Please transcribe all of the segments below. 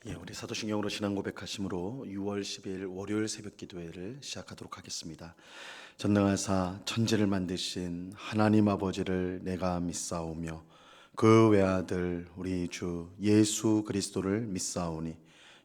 우리 사도신경으로 신앙 고백하심으로 6월 10일 월요일 새벽 기도회를 시작하도록 하겠습니다. 전능하사 천지를 만드신 하나님 아버지를 내가 믿사오며 그 외아들 우리 주 예수 그리스도를 믿사오니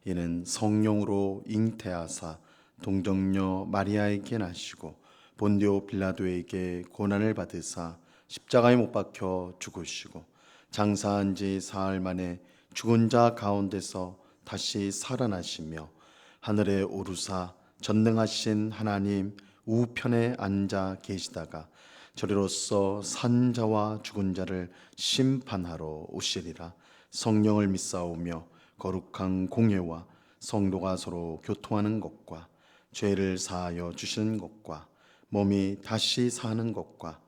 이는 성령으로 잉태하사 동정녀 마리아에게 나시고 본디오 빌라도에게 고난을 받으사 십자가에 못 박혀 죽으시고 장사한 지 사흘 만에 죽은 자 가운데서 다시 살아나시며 하늘에 오르사 전능하신 하나님 우편에 앉아 계시다가 저리로서 산 자와 죽은 자를 심판하러 오시리라. 성령을 믿사오며 거룩한 공예와 성도가 서로 교통하는 것과 죄를 사하여 주시는 것과 몸이 다시 사는 것과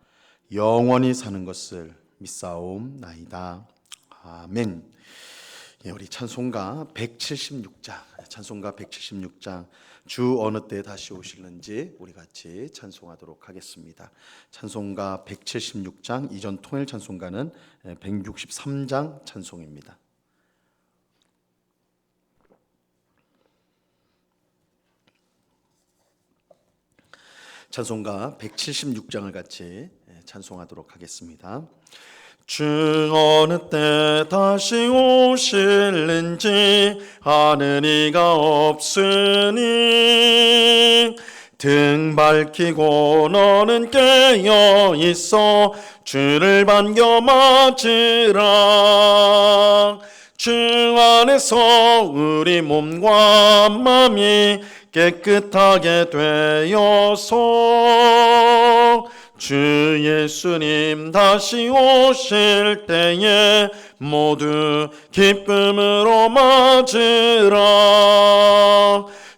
영원히 사는 것을 믿사옵나이다. 아멘. 우리 찬송가 176장 주 어느 때 다시 오실는지 우리 같이 찬송하도록 하겠습니다. 찬송가 176장, 이전 통일 찬송가는 163장 찬송입니다. 찬송가 176장을 같이 찬송하도록 하겠습니다. 주 어느 때 다시 오실는지 아는 이가 없으니 등 밝히고 너는 깨어 있어 주를 반겨 맞으라. 주 안에서 우리 몸과 마음이 깨끗하게 되어서 주 예수님 다시 오실 때에 모두 기쁨으로 맞으라.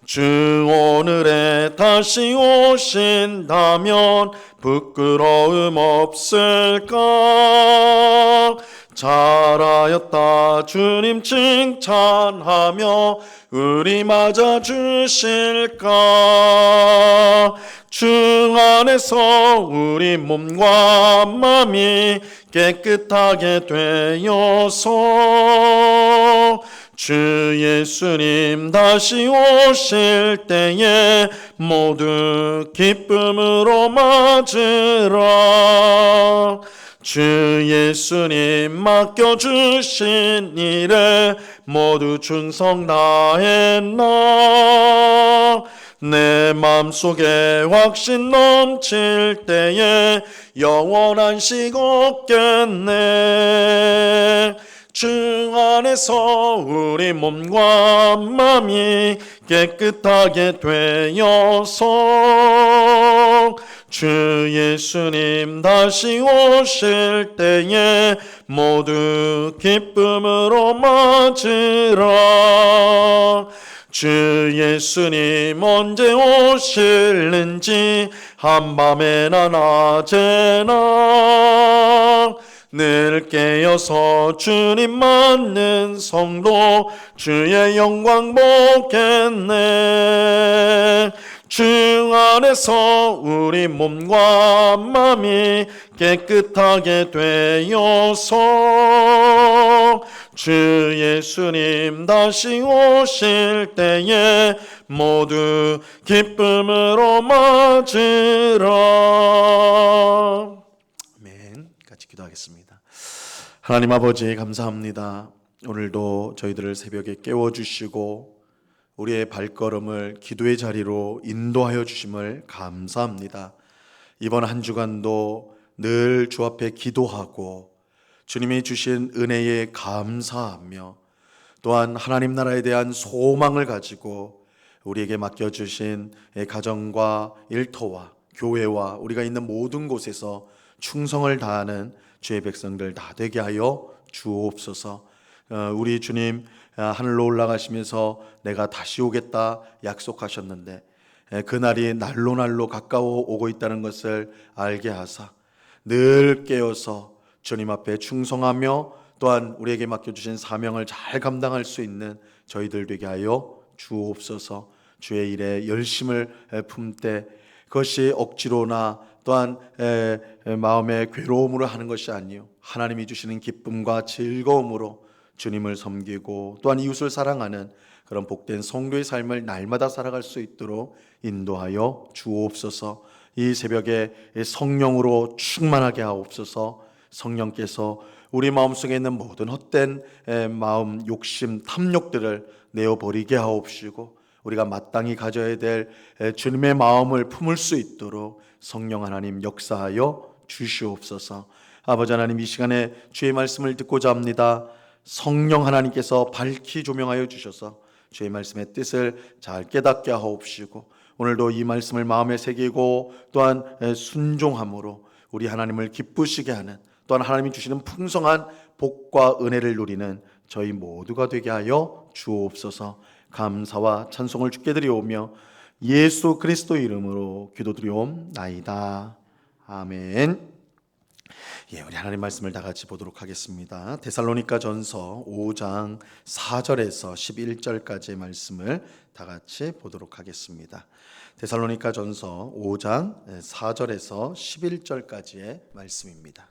주 오늘에 다시 오신다면 부끄러움 없을까? 잘하였다 주님 칭찬하며 우리 맞아 주실까? 주 안에서 우리 몸과 마음이 깨끗하게 되어서 주 예수님 다시 오실 때에 모두 기쁨으로 맞으라. 주 예수님 맡겨주신 일에 모두 충성 다했나? 내 맘속에 확신 넘칠 때에 영원한 식 없겠네. 주 안에서 우리 몸과 마음이 깨끗하게 되어서 주 예수님 다시 오실 때에 모두 기쁨으로 맞으라. 주 예수님 언제 오실는지 한밤에나 낮에나 늘 깨어서 주님 맞는 성도 주의 영광 보겠네. 주 안에서 우리 몸과 마음이 깨끗하게 되어서 주 예수님 다시 오실 때에 모두 기쁨으로 맞으라. 아멘. 같이 기도하겠습니다. 하나님 아버지 감사합니다. 오늘도 저희들을 새벽에 깨워주시고 우리의 발걸음을 기도의 자리로 인도하여 주심을 감사합니다. 이번 한 주간도 늘 주 앞에 기도하고 주님이 주신 은혜에 감사하며 또한 하나님 나라에 대한 소망을 가지고 우리에게 맡겨주신 가정과 일터와 교회와 우리가 있는 모든 곳에서 충성을 다하는 주의 백성들 다 되게 하여 주옵소서. 우리 주님 하늘로 올라가시면서 내가 다시 오겠다 약속하셨는데 그날이 날로 가까워 오고 있다는 것을 알게 하사 늘 깨어서 주님 앞에 충성하며 또한 우리에게 맡겨주신 사명을 잘 감당할 수 있는 저희들 되게 하여 주옵소서. 주의 일에 열심을 품되 그것이 억지로나 또한 마음의 괴로움으로 하는 것이 아니요 하나님이 주시는 기쁨과 즐거움으로 주님을 섬기고 또한 이웃을 사랑하는 그런 복된 성도의 삶을 날마다 살아갈 수 있도록 인도하여 주옵소서. 이 새벽에 성령으로 충만하게 하옵소서. 성령께서 우리 마음속에 있는 모든 헛된 마음, 욕심, 탐욕들을 내어버리게 하옵시고 우리가 마땅히 가져야 될 주님의 마음을 품을 수 있도록 성령 하나님 역사하여 주시옵소서. 아버지 하나님, 이 시간에 주의 말씀을 듣고자 합니다. 성령 하나님께서 밝히 조명하여 주셔서 주의 말씀의 뜻을 잘 깨닫게 하옵시고 오늘도 이 말씀을 마음에 새기고 또한 순종함으로 우리 하나님을 기쁘시게 하는, 또한 하나님이 주시는 풍성한 복과 은혜를 누리는 저희 모두가 되게 하여 주옵소서. 감사와 찬송을 주께 드리오며 예수 그리스도 이름으로 기도드리옵나이다. 아멘. 우리 하나님 말씀을 다 같이 보도록 하겠습니다. 데살로니가 전서 5장 4절에서 11절까지의 말씀을 다 같이 보도록 하겠습니다. 데살로니가 전서 5장 4절에서 11절까지의 말씀입니다.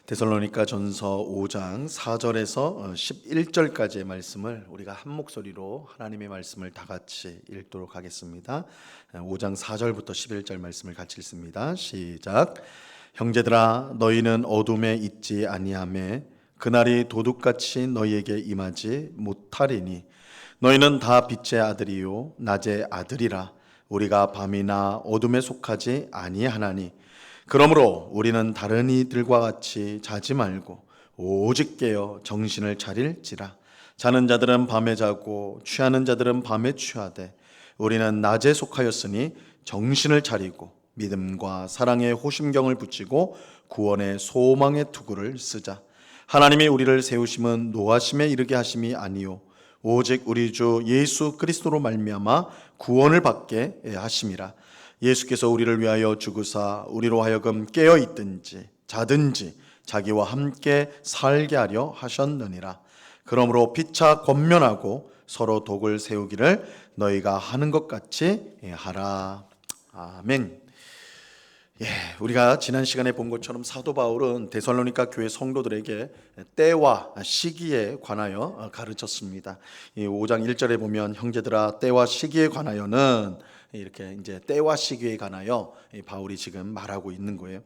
데살로니가 전서 5장 4절에서 11절까지의 말씀을 우리가 한 목소리로 하나님의 말씀을 다 같이 읽도록 하겠습니다. 5장 4절부터 11절 말씀을 같이 읽습니다. 시작. 형제들아, 너희는 어둠에 있지 아니하매 그날이 도둑같이 너희에게 임하지 못하리니 너희는 다 빛의 아들이요 낮의 아들이라. 우리가 밤이나 어둠에 속하지 아니하나니 그러므로 우리는 다른 이들과 같이 자지 말고 오직 깨어 정신을 차릴지라. 자는 자들은 밤에 자고 취하는 자들은 밤에 취하되 우리는 낮에 속하였으니 정신을 차리고 믿음과 사랑의 호심경을 붙이고 구원의 소망의 투구를 쓰자. 하나님이 우리를 세우심은 노하심에 이르게 하심이 아니요 오직 우리 주 예수 그리스도로 말미암아 구원을 받게 하심이라. 예수께서 우리를 위하여 죽으사 우리로 하여금 깨어 있든지 자든지 자기와 함께 살게 하려 하셨느니라. 그러므로 피차 권면하고 서로 독을 세우기를 너희가 하는 것 같이 하라. 아멘. 우리가 지난 시간에 본 것처럼 사도 바울은 데살로니가 교회 성도들에게 때와 시기에 관하여 가르쳤습니다. 이 5장 1절에 보면 형제들아 때와 시기에 관하여는 이렇게 이제 때와 시기에 관하여 바울이 지금 말하고 있는 거예요.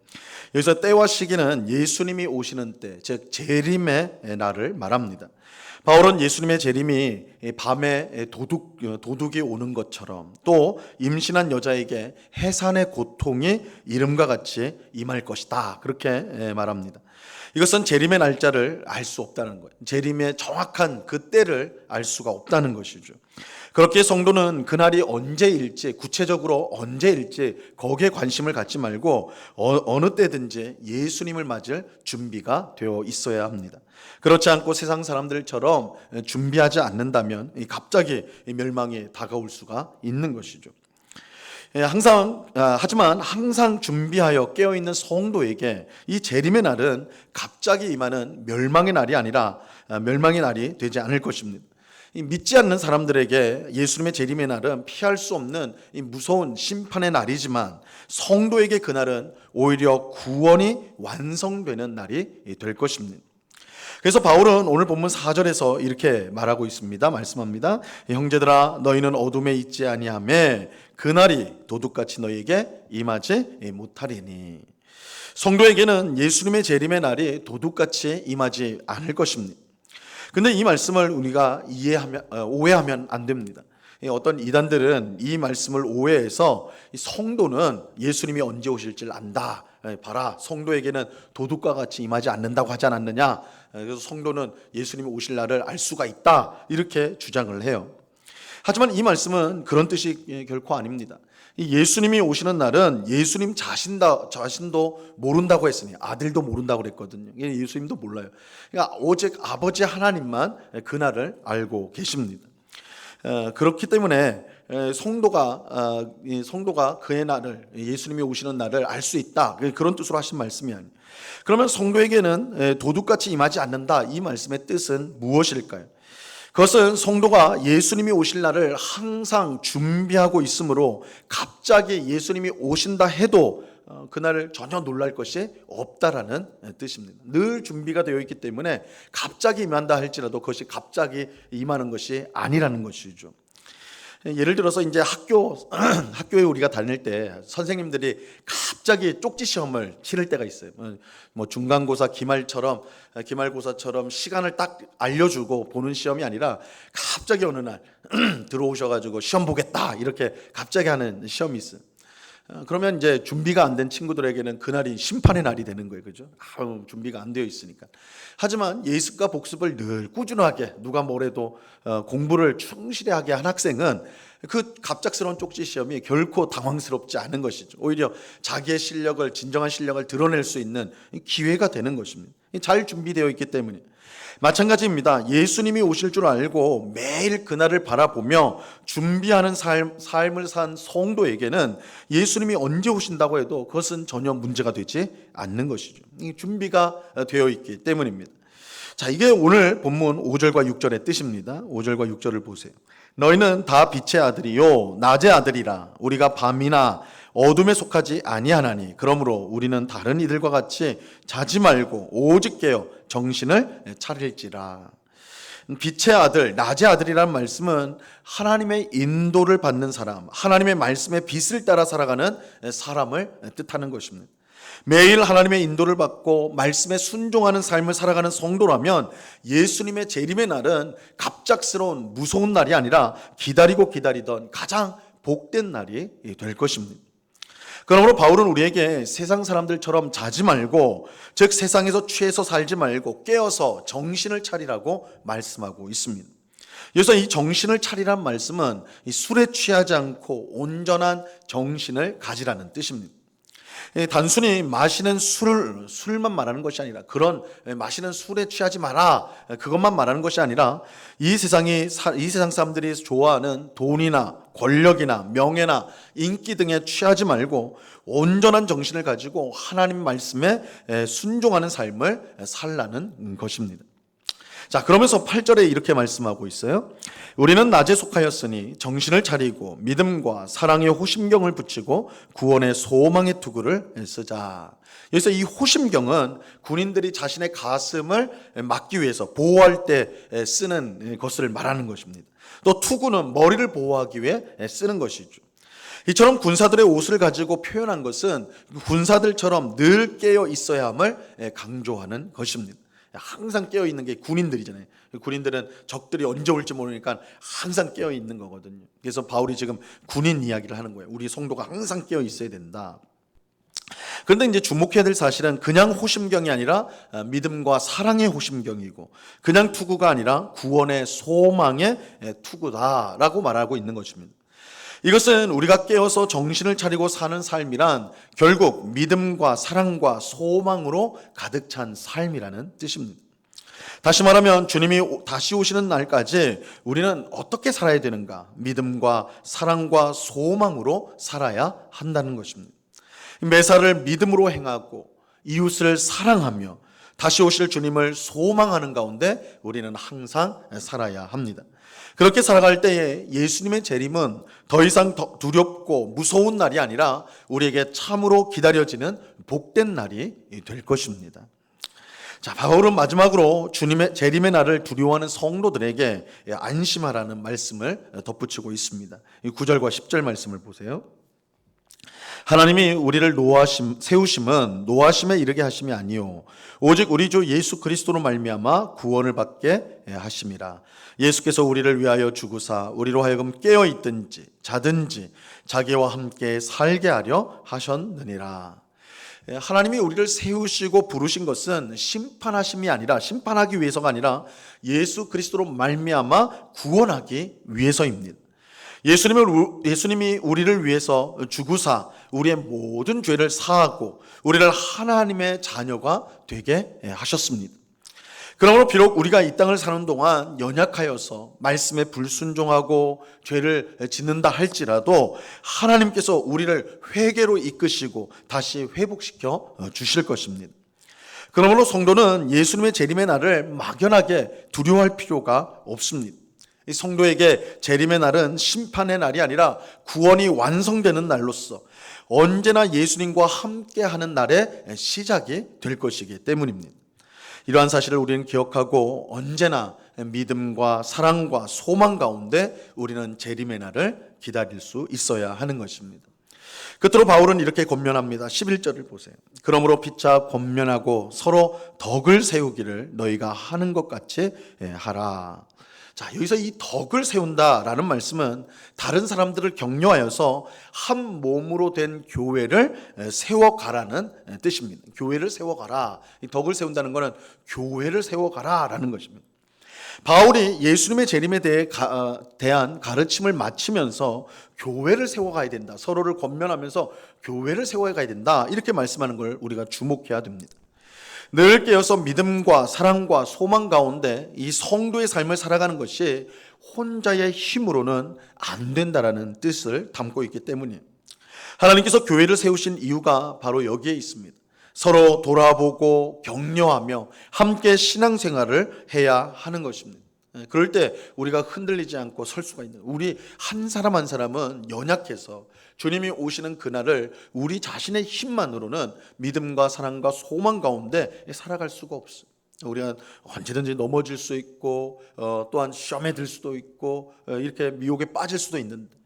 여기서 때와 시기는 예수님이 오시는 때, 즉 재림의 날을 말합니다. 바울은 예수님의 재림이 밤에 도둑이 오는 것처럼 또 임신한 여자에게 해산의 고통이 이름과 같이 임할 것이다, 그렇게 말합니다. 이것은 재림의 날짜를 알 수 없다는 거예요. 재림의 정확한 그 때를 알 수가 없다는 것이죠. 그렇게 성도는 그날이 언제일지, 구체적으로 언제일지 거기에 관심을 갖지 말고 어느 때든지 예수님을 맞을 준비가 되어 있어야 합니다. 그렇지 않고 세상 사람들처럼 준비하지 않는다면 갑자기 멸망이 다가올 수가 있는 것이죠. 하지만 항상 준비하여 깨어있는 성도에게 이 재림의 날은 갑자기 임하는 멸망의 날이 아니라 멸망의 날이 되지 않을 것입니다. 믿지 않는 사람들에게 예수님의 재림의 날은 피할 수 없는 이 무서운 심판의 날이지만 성도에게 그날은 오히려 구원이 완성되는 날이 될 것입니다. 그래서 바울은 오늘 본문 4절에서 이렇게 말하고 있습니다. 말씀합니다. 형제들아 너희는 어둠에 있지 아니하매 그날이 도둑같이 너희에게 임하지 못하리니. 성도에게는 예수님의 재림의 날이 도둑같이 임하지 않을 것입니다. 근데 이 말씀을 우리가 오해하면 안 됩니다. 어떤 이단들은 이 말씀을 오해해서 성도는 예수님이 언제 오실지를 안다. 봐라, 성도에게는 도둑과 같이 임하지 않는다고 하지 않았느냐. 그래서 성도는 예수님이 오실 날을 알 수가 있다, 이렇게 주장을 해요. 하지만 이 말씀은 그런 뜻이 결코 아닙니다. 예수님이 오시는 날은 예수님 자신도 모른다고 했으니, 아들도 모른다고 그랬거든요. 예수님도 몰라요. 그러니까 오직 아버지 하나님만 그날을 알고 계십니다. 그렇기 때문에 성도가 그의 날을, 예수님이 오시는 날을 알 수 있다, 그런 뜻으로 하신 말씀이 아니에요. 그러면 성도에게는 도둑같이 임하지 않는다, 이 말씀의 뜻은 무엇일까요? 그것은 성도가 예수님이 오실 날을 항상 준비하고 있으므로 갑자기 예수님이 오신다 해도 그날을 전혀 놀랄 것이 없다라는 뜻입니다. 늘 준비가 되어 있기 때문에 갑자기 임한다 할지라도 그것이 갑자기 임하는 것이 아니라는 것이죠. 예를 들어서 이제 학교에 우리가 다닐 때 선생님들이 갑자기 쪽지 시험을 치를 때가 있어요. 뭐 중간고사 기말고사처럼 시간을 딱 알려주고 보는 시험이 아니라 갑자기 어느 날 들어오셔가지고 시험 보겠다 이렇게 갑자기 하는 시험이 있어요. 그러면 이제 준비가 안 된 친구들에게는 그날이 심판의 날이 되는 거예요. 그죠? 준비가 안 되어 있으니까. 하지만 예습과 복습을 늘 꾸준하게 누가 뭐래도 공부를 충실히 하게 한 학생은 그 갑작스러운 쪽지 시험이 결코 당황스럽지 않은 것이죠. 오히려 자기의 진정한 실력을 드러낼 수 있는 기회가 되는 것입니다. 잘 준비되어 있기 때문에. 마찬가지입니다. 예수님이 오실 줄 알고 매일 그날을 바라보며 준비하는 삶을 산 성도에게는 예수님이 언제 오신다고 해도 그것은 전혀 문제가 되지 않는 것이죠. 준비가 되어 있기 때문입니다. 자, 이게 오늘 본문 5절과 6절의 뜻입니다. 5절과 6절을 보세요. 너희는 다 빛의 아들이요 낮의 아들이라. 우리가 밤이나 어둠에 속하지 아니하나니 그러므로 우리는 다른 이들과 같이 자지 말고 오직 깨어 정신을 차릴지라. 빛의 아들, 낮의 아들이라는 말씀은 하나님의 인도를 받는 사람, 하나님의 말씀의 빛을 따라 살아가는 사람을 뜻하는 것입니다. 매일 하나님의 인도를 받고 말씀에 순종하는 삶을 살아가는 성도라면 예수님의 재림의 날은 갑작스러운 무서운 날이 아니라 기다리던 가장 복된 날이 될 것입니다. 그러므로 바울은 우리에게 세상 사람들처럼 자지 말고, 즉 세상에서 취해서 살지 말고 깨어서 정신을 차리라고 말씀하고 있습니다. 그래서 이 정신을 차리란 말씀은 이 술에 취하지 않고 온전한 정신을 가지라는 뜻입니다. 단순히 마시는 술만 말하는 것이 아니라, 그런 마시는 술에 취하지 마라 그것만 말하는 것이 아니라, 이 세상 사람들이 좋아하는 돈이나 권력이나 명예나 인기 등에 취하지 말고 온전한 정신을 가지고 하나님 말씀에 순종하는 삶을 살라는 것입니다. 자, 그러면서 8절에 이렇게 말씀하고 있어요. 우리는 낮에 속하였으니 정신을 차리고 믿음과 사랑의 호심경을 붙이고 구원의 소망의 투구를 쓰자. 그래서 이 호심경은 군인들이 자신의 가슴을 막기 위해서 보호할 때 쓰는 것을 말하는 것입니다. 또 투구는 머리를 보호하기 위해 쓰는 것이죠. 이처럼 군사들의 옷을 가지고 표현한 것은 군사들처럼 늘 깨어 있어야 함을 강조하는 것입니다. 항상 깨어 있는 게 군인들이잖아요. 군인들은 적들이 언제 올지 모르니까 항상 깨어 있는 거거든요. 그래서 바울이 지금 군인 이야기를 하는 거예요. 우리 성도가 항상 깨어 있어야 된다. 그런데 이제 주목해야 될 사실은 그냥 호심경이 아니라 믿음과 사랑의 호심경이고, 그냥 투구가 아니라 구원의 소망의 투구다라고 말하고 있는 것입니다. 이것은 우리가 깨어서 정신을 차리고 사는 삶이란 결국 믿음과 사랑과 소망으로 가득 찬 삶이라는 뜻입니다. 다시 말하면 주님이 다시 오시는 날까지 우리는 어떻게 살아야 되는가? 믿음과 사랑과 소망으로 살아야 한다는 것입니다. 매사를 믿음으로 행하고 이웃을 사랑하며 다시 오실 주님을 소망하는 가운데 우리는 항상 살아야 합니다. 그렇게 살아갈 때에 예수님의 재림은 더 이상 두렵고 무서운 날이 아니라 우리에게 참으로 기다려지는 복된 날이 될 것입니다. 자, 바울은 마지막으로 주님의 재림의 날을 두려워하는 성도들에게 안심하라는 말씀을 덧붙이고 있습니다. 9절과 10절 말씀을 보세요. 하나님이 우리를 세우심은 노하심에 이르게 하심이 아니요 오직 우리 주 예수 그리스도로 말미암아 구원을 받게 하심이라. 예수께서 우리를 위하여 죽으사 우리로 하여금 깨어 있든지 자든지 자기와 함께 살게 하려 하셨느니라. 하나님이 우리를 세우시고 부르신 것은 심판하기 위해서가 아니라 예수 그리스도로 말미암아 구원하기 위해서입니다. 예수님이 우리를 위해서 죽으사 우리의 모든 죄를 사하고 우리를 하나님의 자녀가 되게 하셨습니다. 그러므로 비록 우리가 이 땅을 사는 동안 연약하여서 말씀에 불순종하고 죄를 짓는다 할지라도 하나님께서 우리를 회개로 이끄시고 다시 회복시켜 주실 것입니다. 그러므로 성도는 예수님의 재림의 날을 막연하게 두려워할 필요가 없습니다. 이 성도에게 재림의 날은 심판의 날이 아니라 구원이 완성되는 날로서 언제나 예수님과 함께하는 날의 시작이 될 것이기 때문입니다. 이러한 사실을 우리는 기억하고 언제나 믿음과 사랑과 소망 가운데 우리는 재림의 날을 기다릴 수 있어야 하는 것입니다. 끝으로 바울은 이렇게 권면합니다. 11절을 보세요. 그러므로 피차 권면하고 서로 덕을 세우기를 너희가 하는 것 같이 하라. 자, 여기서 이 덕을 세운다라는 말씀은 다른 사람들을 격려하여서 한 몸으로 된 교회를 세워가라는 뜻입니다. 교회를 세워가라. 이 덕을 세운다는 것은 교회를 세워가라라는 것입니다. 바울이 예수님의 재림에 대한 가르침을 마치면서 교회를 세워가야 된다. 서로를 권면하면서 교회를 세워가야 된다. 이렇게 말씀하는 걸 우리가 주목해야 됩니다. 늘 깨어서 믿음과 사랑과 소망 가운데 이 성도의 삶을 살아가는 것이 혼자의 힘으로는 안 된다라는 뜻을 담고 있기 때문이에요. 하나님께서 교회를 세우신 이유가 바로 여기에 있습니다. 서로 돌아보고 격려하며 함께 신앙생활을 해야 하는 것입니다. 그럴 때 우리가 흔들리지 않고 설 수가 있는, 우리 한 사람 한 사람은 연약해서 주님이 오시는 그날을 우리 자신의 힘만으로는 믿음과 사랑과 소망 가운데 살아갈 수가 없어요. 우리가 언제든지 넘어질 수 있고 또한 시험에 들 수도 있고 이렇게 미혹에 빠질 수도 있는데,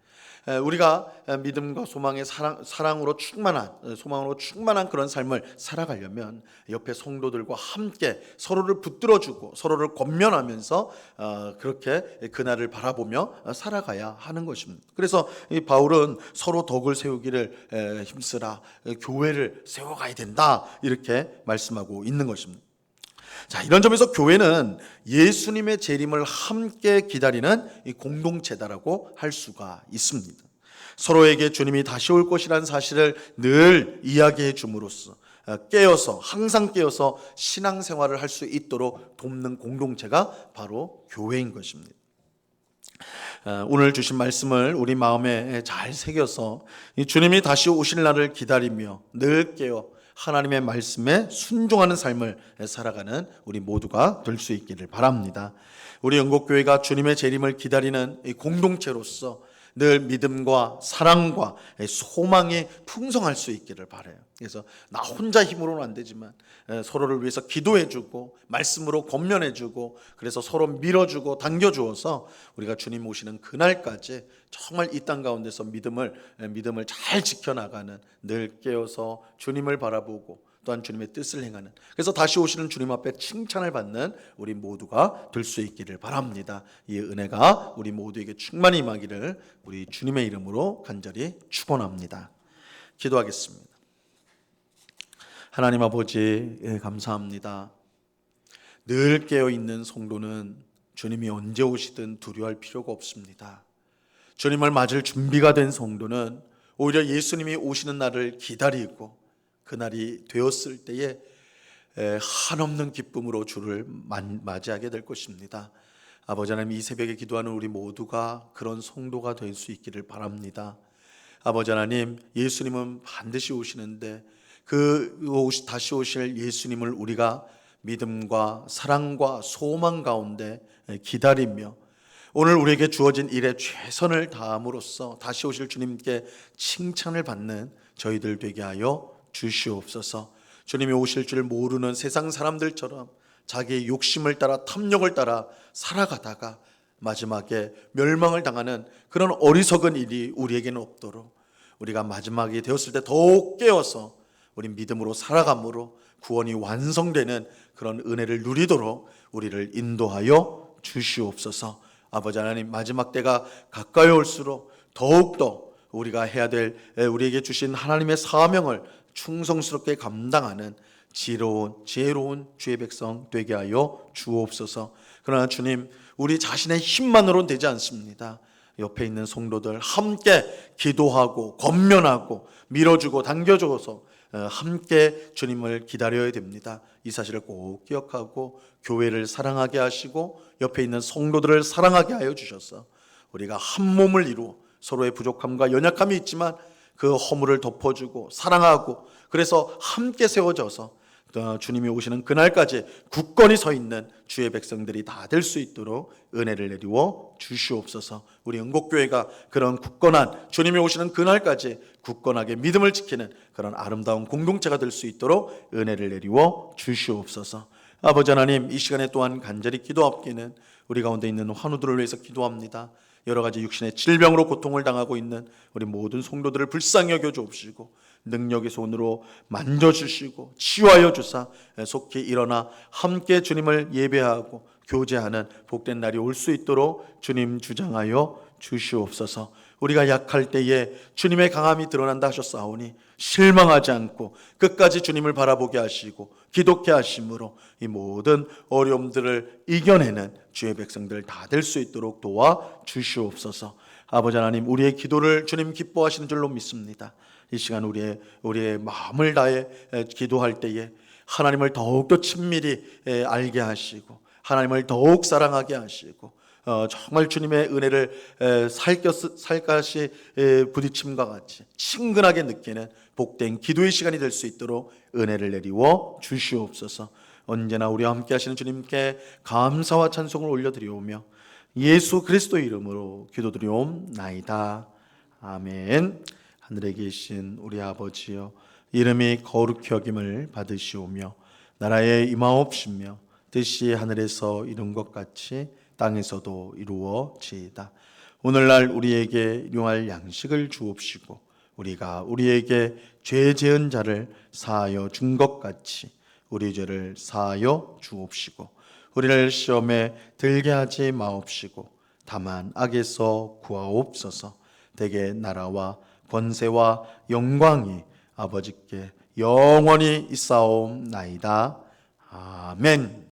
우리가 믿음과 소망의 사랑으로 충만한, 소망으로 충만한 그런 삶을 살아가려면 옆에 성도들과 함께 서로를 붙들어주고 서로를 권면하면서 그렇게 그날을 바라보며 살아가야 하는 것입니다. 그래서 이 바울은 서로 덕을 세우기를 힘쓰라, 교회를 세워가야 된다, 이렇게 말씀하고 있는 것입니다. 자, 이런 점에서 교회는 예수님의 재림을 함께 기다리는 이 공동체다라고 할 수가 있습니다. 서로에게 주님이 다시 올 것이라는 사실을 늘 이야기해 줌으로써 깨어서, 항상 깨어서 신앙생활을 할 수 있도록 돕는 공동체가 바로 교회인 것입니다. 오늘 주신 말씀을 우리 마음에 잘 새겨서 주님이 다시 오실 날을 기다리며 늘 깨어 하나님의 말씀에 순종하는 삶을 살아가는 우리 모두가 될 수 있기를 바랍니다. 우리 영국교회가 주님의 재림을 기다리는 공동체로서 늘 믿음과 사랑과 소망이 풍성할 수 있기를 바라요. 그래서 나 혼자 힘으로는 안 되지만 서로를 위해서 기도해주고 말씀으로 권면해주고, 그래서 서로 밀어주고 당겨주어서 우리가 주님 오시는 그날까지 정말 이 땅 가운데서 믿음을 잘 지켜나가는, 늘 깨어서 주님을 바라보고 또한 주님의 뜻을 행하는, 그래서 다시 오시는 주님 앞에 칭찬을 받는 우리 모두가 될 수 있기를 바랍니다. 이 은혜가 우리 모두에게 충만히 임하기를 우리 주님의 이름으로 간절히 축원합니다. 기도하겠습니다. 하나님 아버지, 감사합니다. 늘 깨어있는 성도는 주님이 언제 오시든 두려워할 필요가 없습니다. 주님을 맞을 준비가 된 성도는 오히려 예수님이 오시는 날을 기다리고 그날이 되었을 때에 한없는 기쁨으로 주를 맞이하게 될 것입니다. 아버지 하나님, 이 새벽에 기도하는 우리 모두가 그런 성도가 될 수 있기를 바랍니다. 아버지 하나님, 예수님은 반드시 오시는데 다시 오실 예수님을 우리가 믿음과 사랑과 소망 가운데 기다리며 오늘 우리에게 주어진 일에 최선을 다함으로써 다시 오실 주님께 칭찬을 받는 저희들 되게 하여 주시옵소서. 주님이 오실 줄 모르는 세상 사람들처럼 자기의 욕심을 따라 탐욕을 따라 살아가다가 마지막에 멸망을 당하는 그런 어리석은 일이 우리에게는 없도록 우리가 마지막이 되었을 때 더욱 깨어서 우리 믿음으로 살아감으로 구원이 완성되는 그런 은혜를 누리도록 우리를 인도하여 주시옵소서. 아버지 하나님, 마지막 때가 가까이 올수록 더욱더 우리가 해야 될 우리에게 주신 하나님의 사명을 충성스럽게 감당하는 지혜로운 주의 백성 되게 하여 주옵소서. 그러나 주님, 우리 자신의 힘만으로는 되지 않습니다. 옆에 있는 성도들 함께 기도하고 권면하고 밀어주고 당겨줘서 함께 주님을 기다려야 됩니다. 이 사실을 꼭 기억하고 교회를 사랑하게 하시고 옆에 있는 성도들을 사랑하게 하여 주셔서 우리가 한 몸을 이루어 서로의 부족함과 연약함이 있지만 그 허물을 덮어주고 사랑하고, 그래서 함께 세워져서 주님이 오시는 그날까지 굳건히 서 있는 주의 백성들이 다 될 수 있도록 은혜를 내리워 주시옵소서. 우리 응곡교회가 그런 굳건한 주님이 오시는 그날까지 굳건하게 믿음을 지키는 그런 아름다운 공동체가 될 수 있도록 은혜를 내리워 주시옵소서. 아버지 하나님, 이 시간에 또한 간절히 기도합기는 우리 가운데 있는 환우들을 위해서 기도합니다. 여러 가지 육신의 질병으로 고통을 당하고 있는 우리 모든 성도들을 불쌍히 여겨 주옵시고 능력의 손으로 만져주시고 치유하여 주사 속히 일어나 함께 주님을 예배하고 교제하는 복된 날이 올 수 있도록 주님 주장하여 주시옵소서. 우리가 약할 때에 주님의 강함이 드러난다 하셨사오니 실망하지 않고 끝까지 주님을 바라보게 하시고 기독케 하심으로 이 모든 어려움들을 이겨내는 주의 백성들 다 될 수 있도록 도와 주시옵소서. 아버지 하나님, 우리의 기도를 주님 기뻐하시는 줄로 믿습니다. 이 시간 우리의 마음을 다해 기도할 때에 하나님을 더욱더 친밀히 알게 하시고 하나님을 더욱 사랑하게 하시고 정말 주님의 은혜를 살갗이 부딪힘과 같이 친근하게 느끼는 복된 기도의 시간이 될 수 있도록 은혜를 내리워 주시옵소서. 언제나 우리와 함께 하시는 주님께 감사와 찬송을 올려드리오며 예수 그리스도의 이름으로 기도드리옵나이다. 아멘. 하늘에 계신 우리 아버지여, 이름이 거룩히 여김을 받으시오며 나라의 임하옵시며 뜻이 하늘에서 이룬 것 같이 땅에서도 이루어지이다. 오늘날 우리에게 일용할 양식을 주옵시고 우리가 우리에게 죄 지은 자를 사하여 준 것 같이 우리 죄를 사하여 주옵시고 우리를 시험에 들게 하지 마옵시고 다만 악에서 구하옵소서. 대개 나라와 권세와 영광이 아버지께 영원히 있사옵나이다. 아멘.